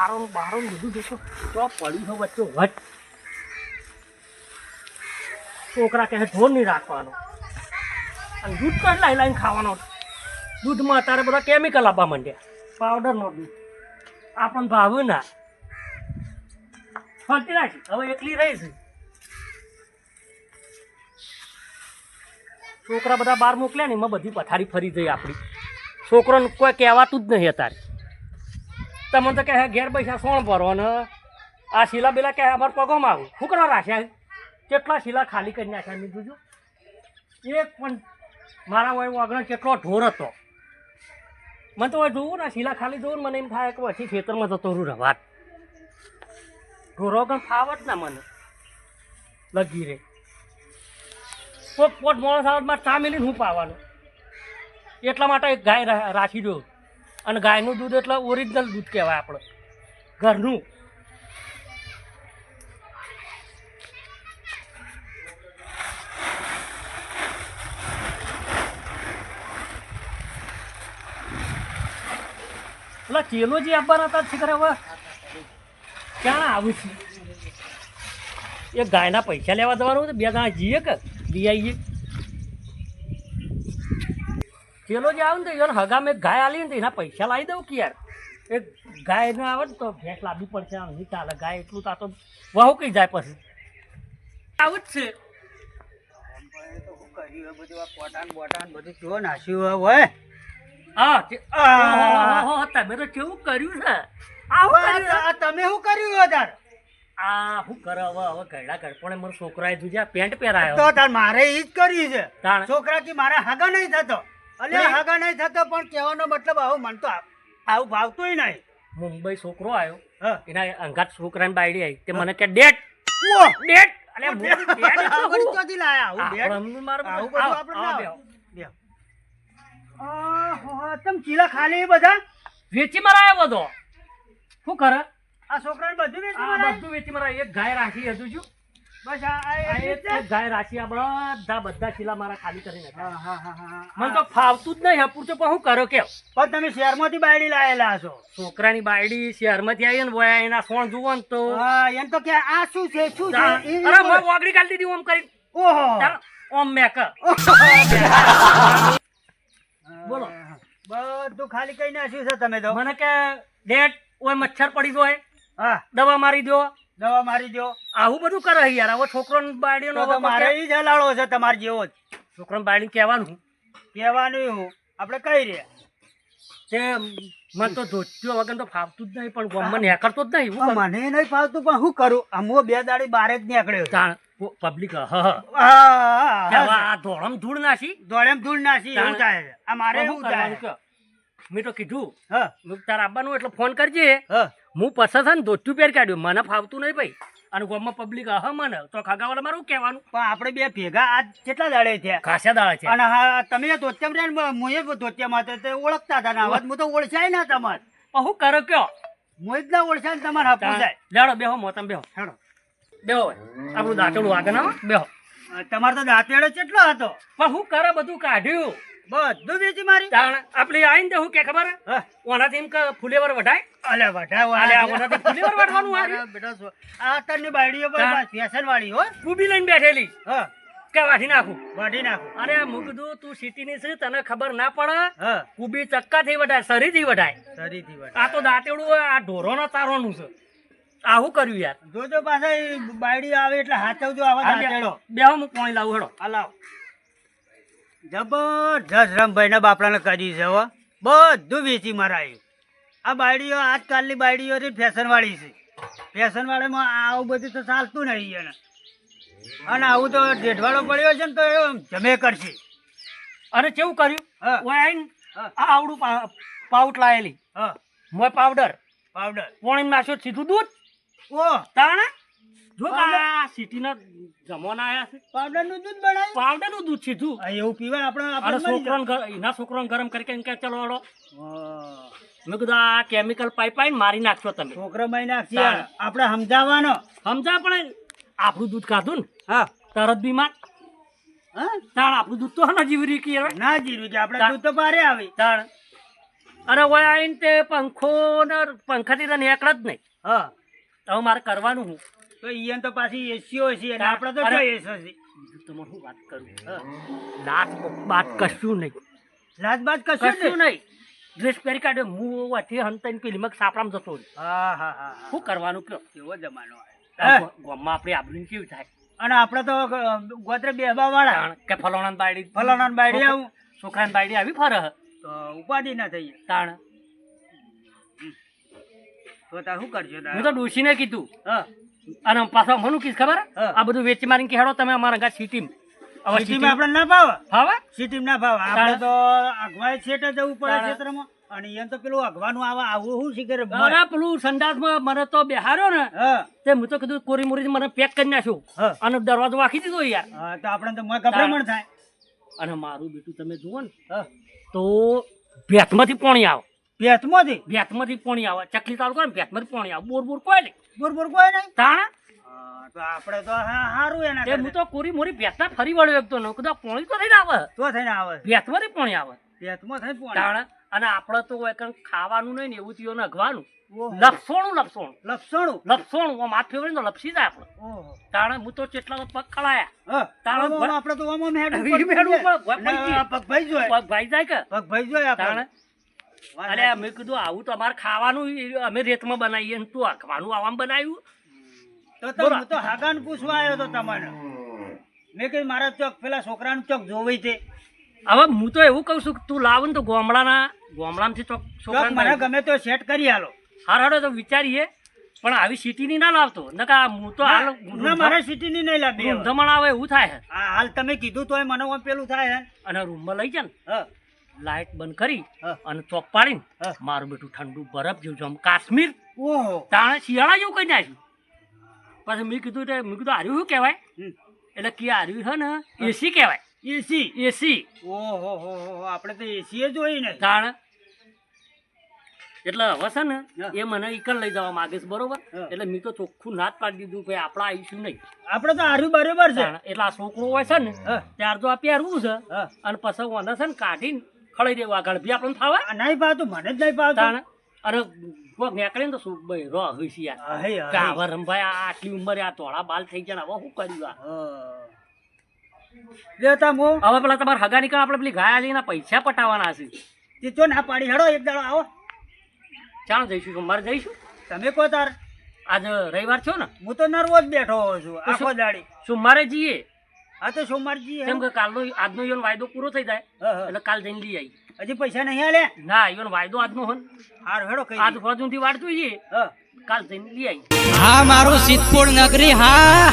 બારો બધું જોશો તો પડી છે વચ્ચે વટ છોકરા કહે ઢોર નહીં રાખવાનો અને દૂધ તો લાઈને ખાવાનો દૂધમાં અત્યારે બધા કેમિકલ આપવા માંડ્યા પાવડરનો દૂધ આપણને ભાવે ના ફરતી રાખી હવે એકલી રહી છે છોકરા બધા બહાર મોકલ્યા ને એમાં બધી પથારી ફરી જઈ આપણી છોકરાને કોઈ કહેવાતું જ નહીં અત્યારે તમને તો કહે ઘેર પૈસા સોણ ભરો ને આ શીલા બેલા કહે અમારે પગોમાં આવું શું કરવા રાખ્યા કેટલા શીલા ખાલી કરી નાખ્યા મેં જોજો એક પણ મારા વય આગળ કેટલો ઢોર હતો મને તો જોવું ને શીલા ખાલી જોવું મને એમ થાય કે પછી ખેતરમાં જતો રહું રવાત ઢોરો પણ ફાવત ના મને લગી રે પોટ મોણસ આવડમાં ચા મેલીને હું પાવાનું એટલા માટે એક ગાય રાખી દો અને ગાયનું દૂધ એટલે ઓરિજિનલ દૂધ કહેવાય આપણે ઘરનું પેલા ચેલો જે આપવાના હતા શીખર હવે ક્યાં આવું છું એ ગાયના પૈસા લેવા જવાનું બે જણા જઈએ કે લઈ આવીએ ચેલો જે આવે ને તો એને હગા મેં ગાય આલી ને તો એના પૈસા લાવી દઉં કે યાર એક ગાય ને આવે ને તો ભેંસ લાવવી પડશે આમ નહીં ચાલે ગાય એટલું તો વહુ કઈ જાય પછી આવું જ છે બધું જો નાખ્યું હોય હા તમે તો કેવું કર્યું છે તમે શું કર્યું વધારે આ શું કરે હવે ગયડા ગડપણે મારો છોકરાએ જોજે પેન્ટ પહેરાયો તો તાર મારે ઈ જ કર્યું છે તાણ. છોકરા થી મારા હગા નહીં થતો અલ્યા હગા નહીં થતો પણ કહેવાનો મતલબ આવું મન તો આવું ભાવતું નહીં મુંબઈ છોકરો આવ્યો હા. એના અંગાત છોકરાની બાયડી આવી તે મને કે ડેટ ઓહ! ડેટ અલ્યા મોટી ડેટ એટલે આ બધું હું? ક્યાંથી લાયા? આવું બેટ? આપણને મારું આવું બધું આવો, આપણે આવો ના બેહો. બેહો. આહો, તમ ચીલા ખાલી બધા વેચી મરાયો બધો શું કરે આ છોકરાને બધું વેચી આ મારાય? બધું વેચી મરાય એક ગાય રાખી હજુ શું બસ આ આ એક એક ગાય રાખી આ બધા શીલા મારા ખાલી કરી નાખ્યા હા, હા, હા, હા. મને તો ફાવતું જ નહીં હપુર તો પણ શું કરો કે પણ તમે શહેરમાંથી બાયડી લાયેલા છો છોકરાની બાયડી શહેરમાંથી આવી ને બોયા એના સોણ જુઓ ને તો હા એમ તો કે આ શું છે શું છે અરે એ મોં વાગડી કાઢી દીધી ઓમ કરી ઓહો ઓમ મેક બોલો. બધું ખાલી કઈ નાખ્યું છે તમે તો મને કે ડેટ ઓય મચ્છર પડી જાય હા દવા મારી દો દવા મારી દો આવું બધું કરે યાર હવે છોકરોને બાયડીનો તો મારે ઈ જ હલાળો છે તમારે જેવો જ છોકરાને બાયડી કહેવાનું કહેવાનું હું આપણે કઈ રે તે મને તો ધોત્યો વગર તો ફાવતું જ નહીં પણ ગમમાં નેકળતો જ નહીં હું મને નહીં ફાવતું પણ શું કરું હું બે દાડી બારે જ નીકળ્યો છું. જાણ પબ્લિક હા, આ ધોળમ ધૂળ નાખી દોડેમ ધૂળ નાસી એવું થાય છે. આ મારે શું એવું કરવાનું થાય કે મેં તો કીધું હા મેં તારે આવવાનું એટલે ફોન કરજે હા હું પસંદ છે ને ધોત્યું પહેર કાઢ્યું મને ફાવતું નહીં ભાઈ અને ગામમાં પબ્લિક મને તો ખગાવાળા મારું કહેવાનું પણ આપણે બે ભેગા આજ કેટલા દાડે થયા ખાસા દાડા છે અને હા તમે ધોત્યામ રહ્યા ને મુએ ધોત્યામાં હતા તે ઓળખતા હતા ને આવાજ હું તો ઓળખાય ના તમારે પણ હું કરો કયો મુએ જ ના ઓળખાય ને તમારે હાપું જાય લેડો બેહો મોતમ બેહો હેડો બેહો આપણું દાંતડું આગળ ના બેહો તમારે તો દાંતેડો કેટલો હતો પણ હું કરે બધું કાઢ્યું બધું વેચી મારી તાણ આપણી આઈને હું કે ખબર હા ઓનાથી એમ કે ફુલેવર વઢાય અલે વઢાવ અલે આ ઓનાથી ફુલેવર વઢવાનું હારું બેટા આ તરની બાયડીઓ પર હા. ફેશન વાળી હો કુબી લઈને બેઠેલી હા કે વાઢી નાખું વાઢી નાખો અરે મું કીધું તું સિટીની છે તને ખબર ના પડે હા કુબી ચક્કાથી વઢાય સરીથી વઢાય સરીથી વાઢી આ તો દાંતેડું આ ઢોરોનો તારવાનું છે આવું કર્યું યાર જોજો પાછા ઈ બાયડી આવે એટલે હાથવજો આવા દાંતેડો બેહો હું પાણી લાવું હેડો હલાવ જબરજસ્ત રમભાઈના બાપડાને કરી છે હો બધું વેચી મરાયું આ બાયડીઓ આજકાલની બાયડીઓ ફેશન વાળી છે ફેશન વાળામાં આવું બધું તો ચાલતું નહીં એને અને આવું તો ડેઢવાળો પડ્યો છે ને તો એ જમે કરશે અને કેવું કર્યું હા. ઓય આઈને હા. આ આવડું પાઉટ લાયેલી હા મોય પાવડર પાવડર પાણી નાખ્યો સીધું દૂધ ઓ તાણે જો કે પાવડર? આ સિટીના જમાના આયા છે પાવડરનું દૂધ બનાવ્યું પાવડરનું દૂધ સીધું આ એવું પીવાય આપણે અને આપણે મરી એના છોકરાને ગરમ કરી કે ચલો હળો જાય. મેં કીધું આ કેમિકલ પાઇપ મારી નાખશો તમે છોકરા મહી નાખશે તાણ. આપણે સમજાવવાનો સમજા પણ આપણું દૂધ ખાધું ને હા તરત બીમાર હા તાણ આપણું દૂધ તો હને જીવરી કે ના જીરું કે આપણે તાણ. દૂધ તો બારે આવે તાણ અને ઓય આવીને તે પંખો ને પંખાથી તો નીકળે જ નહીં. હા હવે મારે કરવાનું હું તો ઈયન તો પાછી એસીઓ છે અને આપણે તો અરે. જો એસો છે. બીજું તમારે શું વાત કરું લાત બાત કશું નહીં, લાજ બાજ કશું કશું નહીં. નહીં. ડ્રેસ પહેરી કાઢ્યો હું અઠી હંતાઈને પેલી મગ સાપડામાં જતો રહ્યો. હા હા હા હા. શું કરવાનું કયો? કેવો જમાનો આવ્યો. ગામમાં આપણે આબરૂ કેવું થાય? અને આપણે તો ગોત્રે બેહવા વાળા તાણ કે ફલાણા બાયડી ફલાણા બાયડી આવું છોકરાની બાયડી આવી ફરે તો ઉપાધિ ના થઈ. તાણ તો તાર શું કરજો તાર? હું તો ડોશીને કીધું હા અને પાછો મને કીધું ખબર હા. આ બધું વેચી મારીને કે હેડો તમે અમારા ઘર સિટીમાં. હવે સિટીમાં આપણે ના ભાવે. હવે સિટીમાં ના ભાવે. આપણે તો અગવાય છેટે જવું પડે તાણે. ક્ષેત્રમાં. અને અહીંયા તો પેલું અગવાનું આવું શું શીખે અરે પેલું સંડાસમાં મને તો બેહાર્યો ને હા તે હું તો કીધું કોરી મોરી મને પેક કરી નાખ્યો હા. અને દરવાજો વાંખી દીધો યાર. હા તો આપણે તો મોય ગભરામણ થાય. અને મારું બેટું તમે જુઓ ને હા તો ભેતમાંથી પાણી આવે, પેટમાંથી ભેતમાંથી પાણી આવે. ચકલી ચાલુ કરે ને ભેતમાંથી પાણી આવે. બોર બોર કોઈ નહીં. બોર બોર કોઈ નહીં. તાણ હા, તો આપણે તો સારું એના તે હું કરતા. તો કોરી મોરી ભેતના ફરી વળ્યો એક તો ન કીધું આ પાણી તો થઈને આવે, તો થઈને આવે ભેતમાંથી પાણી આવે. પેટમાં થઈ પોણી. તાણ અને આપણે તો હોય કંઈક ખાવાનું નહીં ને એવું થયું અગવાનું ઓહો. લપસોણું લપસોણું લપસણું. લપસોણું આમ હાથ ફેવરે ને તો લપસી જાય આપણે. ઓહો. તાણે હું તો કેટલા તો પગ ખળાયા. હા, તાણે આમાં આપણે તો આમાં મેડું ઈ મેડું ઉપર ભોય પડી ના, ગઈ. પગ ભાઈ જોય. પગ ભાઈ જાય કે પગ ભાઈ જોય તાણે આપણે. અરે મેં કીધું આવું તો અમારે ખાવાનું અમે રેતમાં બનાવીએ ને તું આખવાનું આવામાં બનાવ્યું. તો હું તો હાગાન પૂછવા આવ્યો તો તમને. મેં કીધું મારા ચોક પેલા છોકરાનું ચોક જોવી છે. હવે હું તો એવું કહું છું કે તું લાવ ને તો ગામડામાંથી ચોક ચોક મને છોકરા ગમે તો સેટ કરી આલો. હાર હાડો તો વિચારીએ પણ આવી સિટીની ના લાવતો નકા હું તો હાલ ના મારે સિટીની નહીં લાવી હવે. રૂંધમણ આવે એવું થાય છે. હાલ તમે કીધું તોય મને આમ પેલું થાય હે. અને રૂમમાં લઈ જા ને હા લાઈટ બંધ કરી હા. અને ચોક પાડીને હા. મારું બેટું ઠંડુ બરફ જેવું છે આમ કાશ્મીર ઓહો. તાણે શિયાળા જેવું કઈ નાખ્યું. પછી મેં કીધું હાર્યું શું કહેવાય હમ. એટલે કે હાર્યું છે ને એસી કહેવાય. એસી. એસી ઓહો હો હો આપણે તો એસી જોઈ ને. તાણ એટલે હવે છે ને હા. એ મને ઈકલ લઈ જવા માંગે છે બરોબર. હા. એટલે મેં તો ચોખ્ખું ના જ પાડી દીધું કે આપણે આવીશું નહીં. આપણે તો હારું બરોબર છે. તાણ એટલે આ છોકરો હોય છે ને હા ત્યાર તો આ પહેરવું છે હા. અને પછી મને છે ને કાઢીને ખળી દેવું આ ગળભી આપણને થાવે આ નહીં પાવતું મને જ નહીં પાવતું. તાણ અને કોક નીકળે ને તો શું ભાઈ રો હોય છે યાર હા, હે, કે હા, હવે રમભાઈ આ આટલી ઉંમરે આ તોળા બાલ થઈ ગયા ને હવે શું કર્યું આ હા. લેતા મો હવે પેલા તમારા હગા નીકળ આપણે પેલી ગાય આલીના પૈસા પટાવવાના છે. તે તો ના પાડી હેડો એક દાડો આવો. ચાલ જઈશું સોમવારે જઈશું. તમે કહો તાર. આજ રવિવાર થયો ને હું તો નર્વસ બેઠો હોઉં છું તો આખો દાડી. સોમવારે જઈએ હા તો સોમવારજી કેમ કે કાલનો આજનો ઈવન વાયદો પૂરો થઈ જાય હા, હા. એટલે કાલ જઈને લઈ આવી. હજી પૈસા નહીં આલે. ના ઈવન વાયદો આજનો હોય ને. હારું હેડો કઈ આજ ફોજુથી વાળતું જઈએ હા કાલ જઈને લઈ આવી. હા મારું સિદ્ધપુર નગરી હા